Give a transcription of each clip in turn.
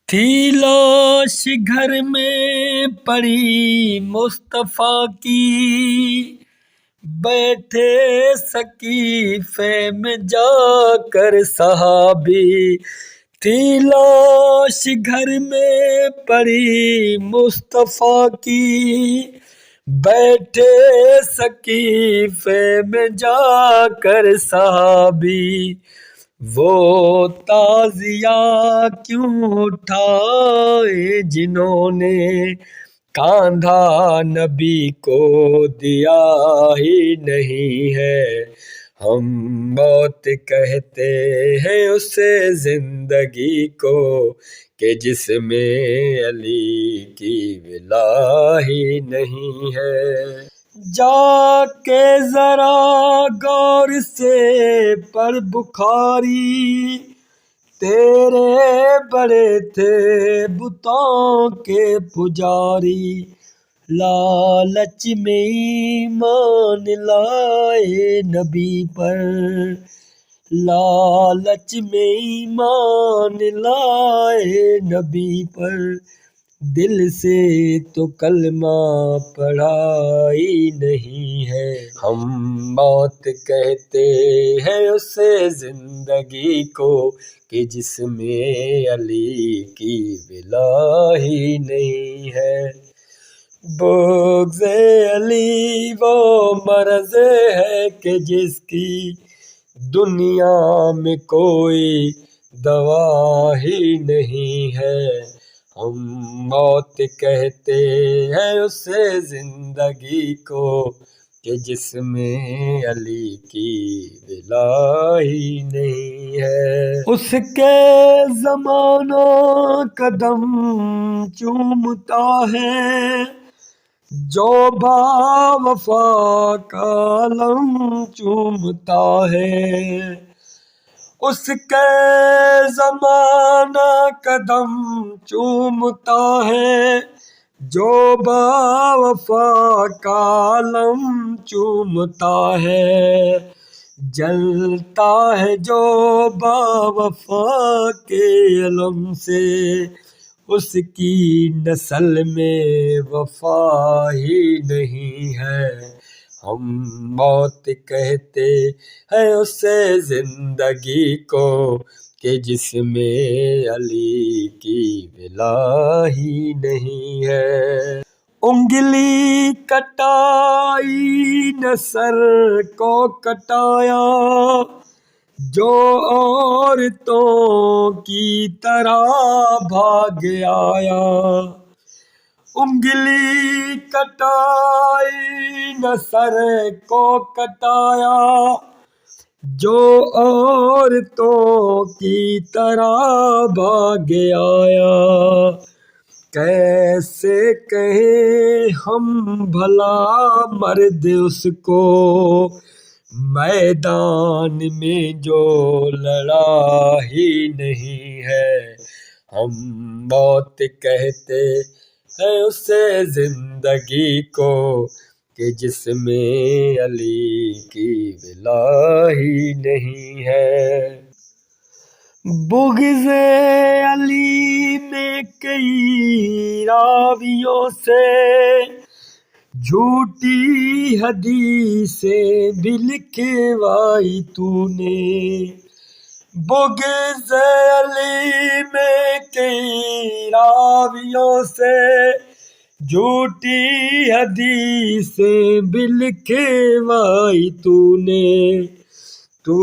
تھی لاش گھر میں پڑی مصطفیٰ کی، بیٹھے سقیفے میں جا کر صحابی۔ تھی لاش گھر میں پڑی مصطفیٰ کی، بیٹھے سقیفے میں جا کر صحابی۔ وہ تعزیہ کیوں اٹھائے جنہوں نے کاندھا نبی کو دیا ہی نہیں ہے۔ ہم موت کہتے ہیں اسے زندگی کو کہ جس میں علی کی ولا ہی نہیں ہے۔ جا کے ذرا غور سے پڑھ بخاری، تیرے بڑے تھے بتوں کے پجاری۔ لالچ میں ایمان لائے نبی پر، لالچ میں ایمان لائے نبی پر، دل سے تو کلمہ پڑھا ہی نہیں ہے۔ ہم موت کہتے ہیں اسے زندگی کو کہ جس میں علی کی ولا ہی نہیں ہے۔ بغض علی وہ مرض ہے کہ جس کی دنیا میں کوئی دوا ہی نہیں ہے۔ ہم موت کہتے ہیں اسے زندگی کو کہ جس میں علی کی ولا ہی نہیں ہے۔ اس کے زمانہ قدم چومتا ہے، جو با وفا کا علم چومتا ہے۔ اس کے زمانہ قدم چومتا ہے، جو با وفا کا علم چومتا ہے۔ جلتا ہے جو با وفا کے علم سے، اس کی نسل میں وفا ہی نہیں ہے۔ ہم موت کہتے ہیں اسے زندگی کو کہ جس میں علی کی ولا ہی نہیں ہے۔ انگلی کٹائی نہ سر کو کٹایا، جو عورتوں کی طرح بھاگ آیا۔ انگلی کٹائی نہ سر کو کٹایا، جو عورتوں کی طرح بھاگ آیا۔ کیسے کہیں ہم بھلا مرد اس کو، میدان میں جو لڑا ہی نہیں ہے۔ ہم موت کہتے ہیں اسے زندگی کو کہ جس میں علی کی ولا ہی نہیں ہے۔ بغض علی میں کئی راویوں سے جھوٹی حدیثیں بھی لکھوائی تو نے۔ بغض علی میں کئی راویوں سے جھوٹی حدیثیں بھی لکھوائی تو نے۔ تو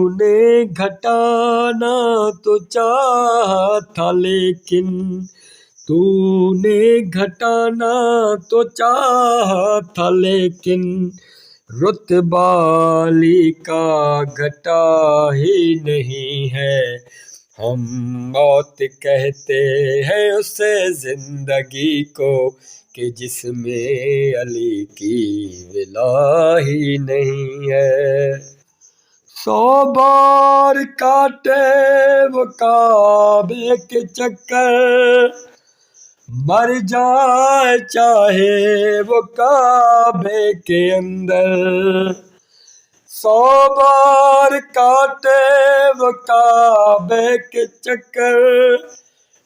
نے گھٹانا تو چاہا تھا لیکن، تو نے گھٹانا تو چاہا تھا لیکن، رتبہ علی کا گھٹا ہی نہیں ہے۔ ہم موت کہتے ہیں اسے زندگی کو کہ جس میں علی کی ولا ہی نہیں ہے۔ 100 بار کاٹے وہ کعبے کے چکر، مر جائے چاہے وہ کعبے کے اندر۔ 100 بار کاٹے وہ کعبے کے چکر،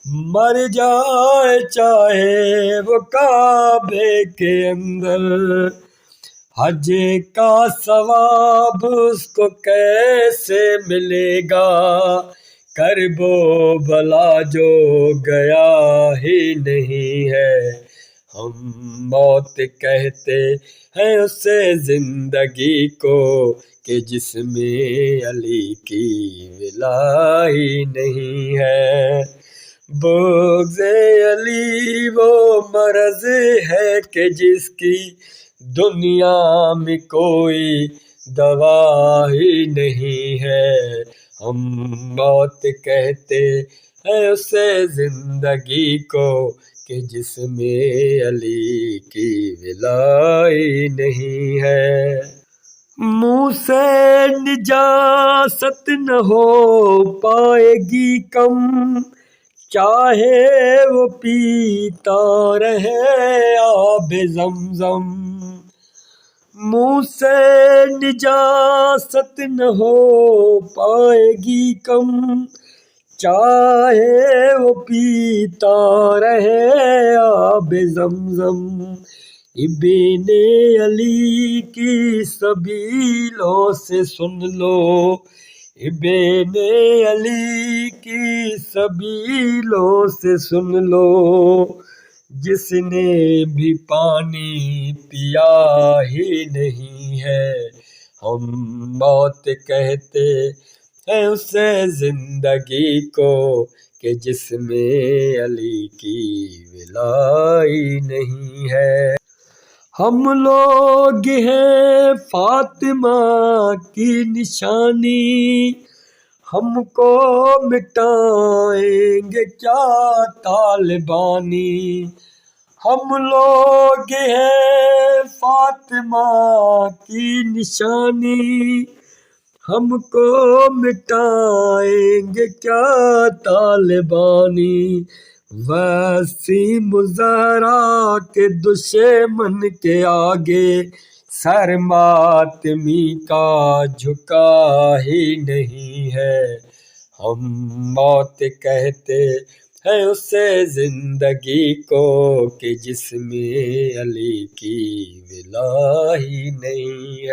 مر جائے چاہے وہ کعبے کے اندر، حج کا ثواب اس کو کیسے ملے گا، کرب و بلا جو گیا ہی نہیں ہے۔ ہم موت کہتے ہیں اسے زندگی کو، کہ جس میں علی کی ولا ہی نہیں ہے۔ بغض علی وہ مرض ہے کہ جس کی دنیا میں کوئی دوا ہی نہیں ہے۔ ہم موت کہتے ہیں اسے زندگی کو، کہ جس میں علی کی ولا ہی نہیں ہے۔ منہ سے نجاست نہ ہو پائے گی کم، چاہے وہ پیتا رہے آب زمزم۔ منہ سے نجاست نہ ہو پائے گی کم، چاہے وہ پیتا رہے آب زمزم۔ ابن علی کی سبیلوں سے سن لو، ابن علی کی سبیلوں سے سن لو، جس نے بھی پانی پیا ہی نہیں ہے۔ ہم موت کہتے ہیں اسے زندگی کو، کہ جس میں علی کی ولا ہی نہیں ہے۔ ہم لوگ ہیں فاطمہ کی نشانی، ہم کو مٹائیں گے کیا طالبانی۔ ہم لوگ ہیں فاطمہ کی نشانی، ہم کو مٹائیں گے کیا طالبانی۔ وسیم الزہرا کے دشمن کے آگے سر ماتمی کا جھکا ہی نہیں ہے۔ ہم موت کہتے ہیں اسے زندگی کو، کہ جس میں علی کی ولا ہی نہیں ہے۔